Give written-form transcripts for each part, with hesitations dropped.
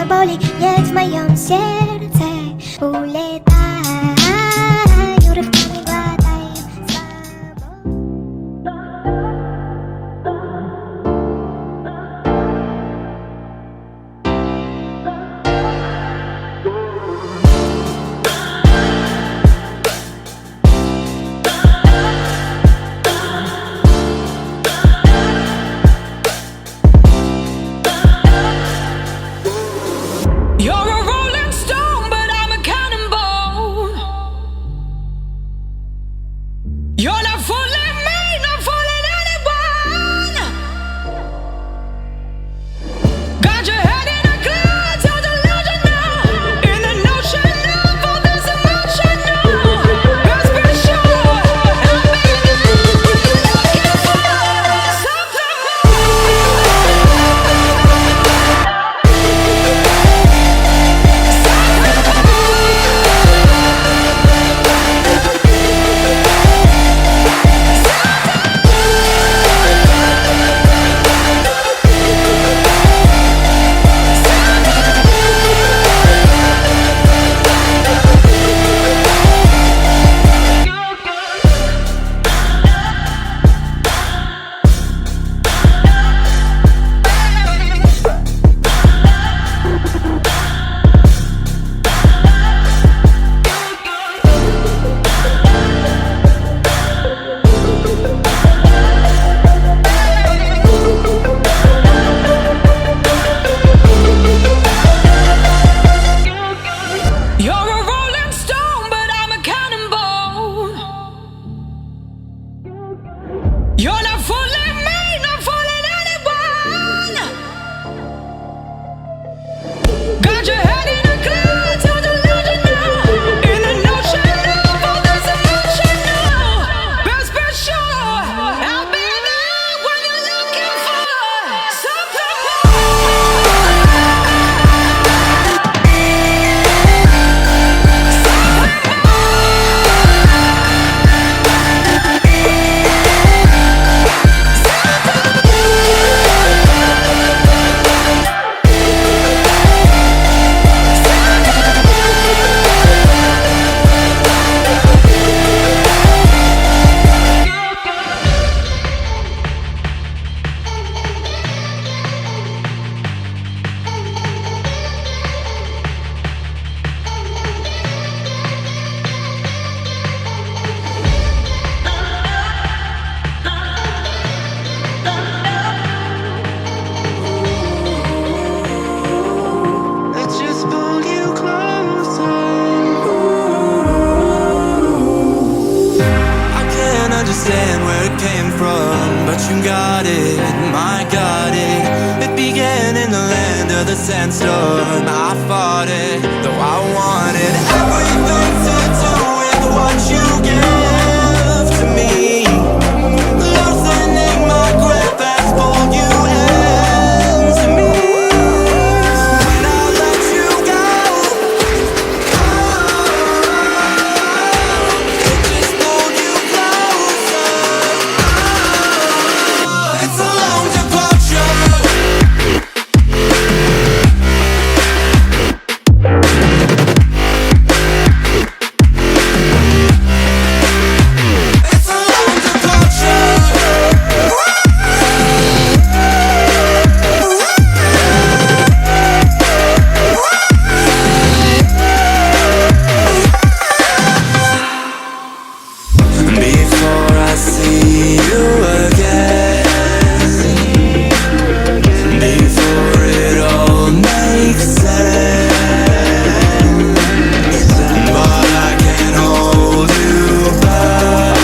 боли нет в моем сердце. Улетай, рывками глотай свободу. You're a rolling stone, but I'm a cannonball. You're not fooling me, not fooling anyone. Got your head in a cloud, so delusional. In an ocean of all this emotion, let's be sure. I'll be there when you're looking for something more. You're a rolling stone, but I'm a cannonball. You're not fooling me, not fooling anyone. Got your head in a cloud, so delusional. In an ocean of all this emotion, best be sure I'll be there when you're looking for something more. Let's just pull you closer. I can't understand where it came from, but you got it, I got it. It began in the land of the sandstorm. I fought it, though I wanted everything to do with what you give to me. Loosening my grip has pulled you into me. When I let you go, it just pulled you closer. It's a long departure. It's a long departure. Before I see you again, before it all makes sense, but I can't hold you back.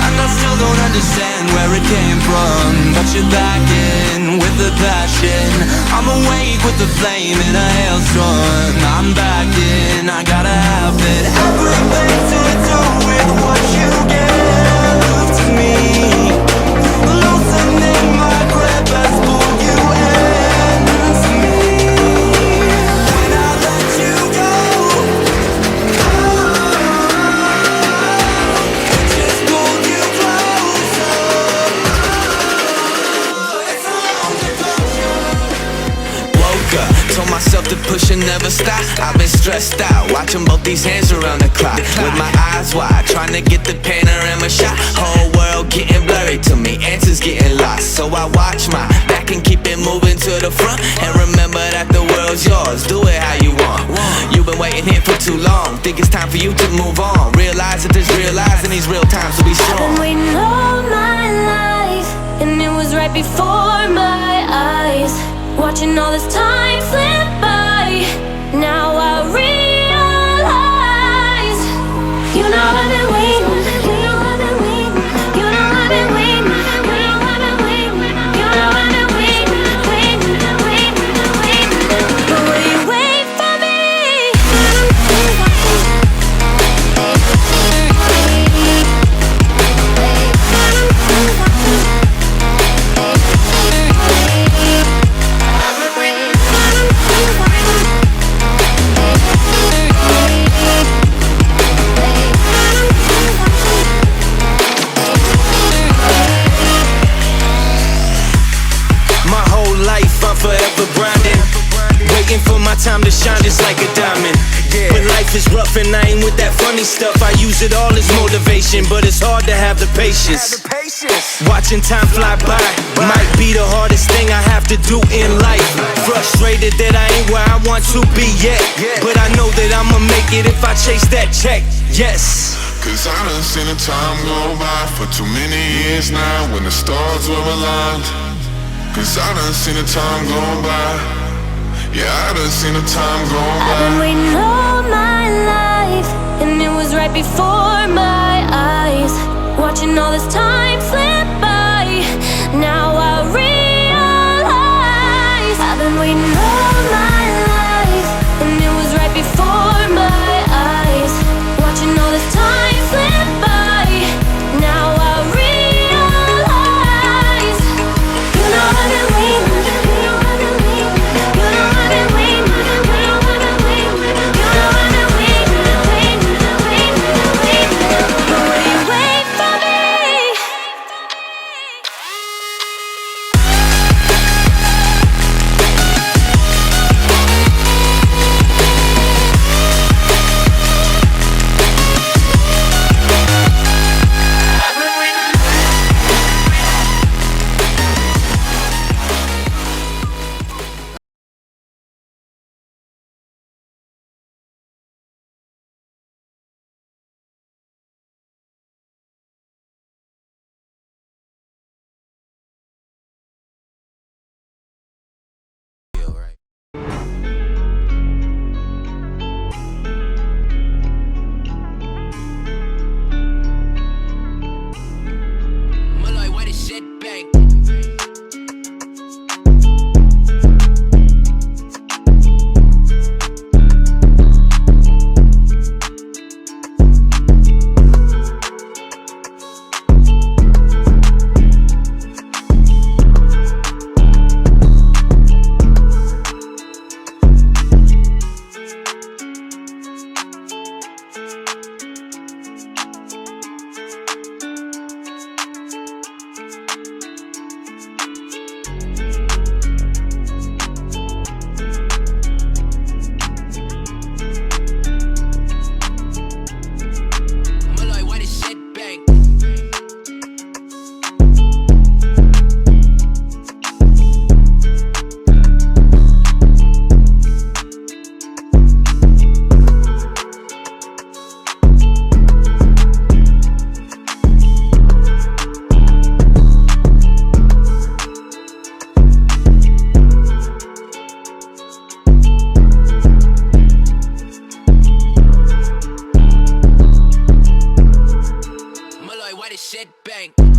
And I still don't understand where it came from, but you're back in with the passion. I'm awake with the flame in a hailstorm. I'm back in, I gotta have it. Everything to do with what you give to me. Loosening my grip has pulled you into me. When I let you go, it just pulled you closer. push and never stop. I've been stressed out, watching both these hands around the clock. With my eyes wide, trying to get the panorama shot. Whole world getting blurry to me, answers getting lost. So I watch my back and keep it moving to the front. And remember that the world's yours, do it how you want. You've been waiting here for too long, think it's time for you to move on. Realize that there's real lies in these real times, to be strong. I've been waiting all my life, and it was right before my eyes. Watching all this time slip by, now I realize. You know I've been waiting, you know I've been waiting, you know I've been waiting, you know I've been waiting, you know I've been waiting, waiting, waiting, waiting. But will you wait for me? My whole life I'm forever grinding, waiting for my time to shine just like a diamond. When life is rough and I ain't with that funny stuff, I use it all as motivation, but it's hard to have the patience. Watching time fly by might be the hardest thing I have to do in life. Frustrated that I ain't where I want to be yet, but I know that I'ma make it if I chase that check. Yes. Cause I done seen the time go by for too many years now when the stars were aligned. Cause I done seen the time go by. Yeah, I done seen the time go by. I've been waiting all my life, and it was right before my eyes. Watching all this time slip by, now I realize. I've been waiting all my life, and it was right before my eyes. Watching all this time slip by, now I realize. You know I've been waiting, you know I've been waiting, you know I've been waiting, you know I've been waiting, you know I've been waiting, waiting, waiting, waiting. But will you wait for me? Shit bang.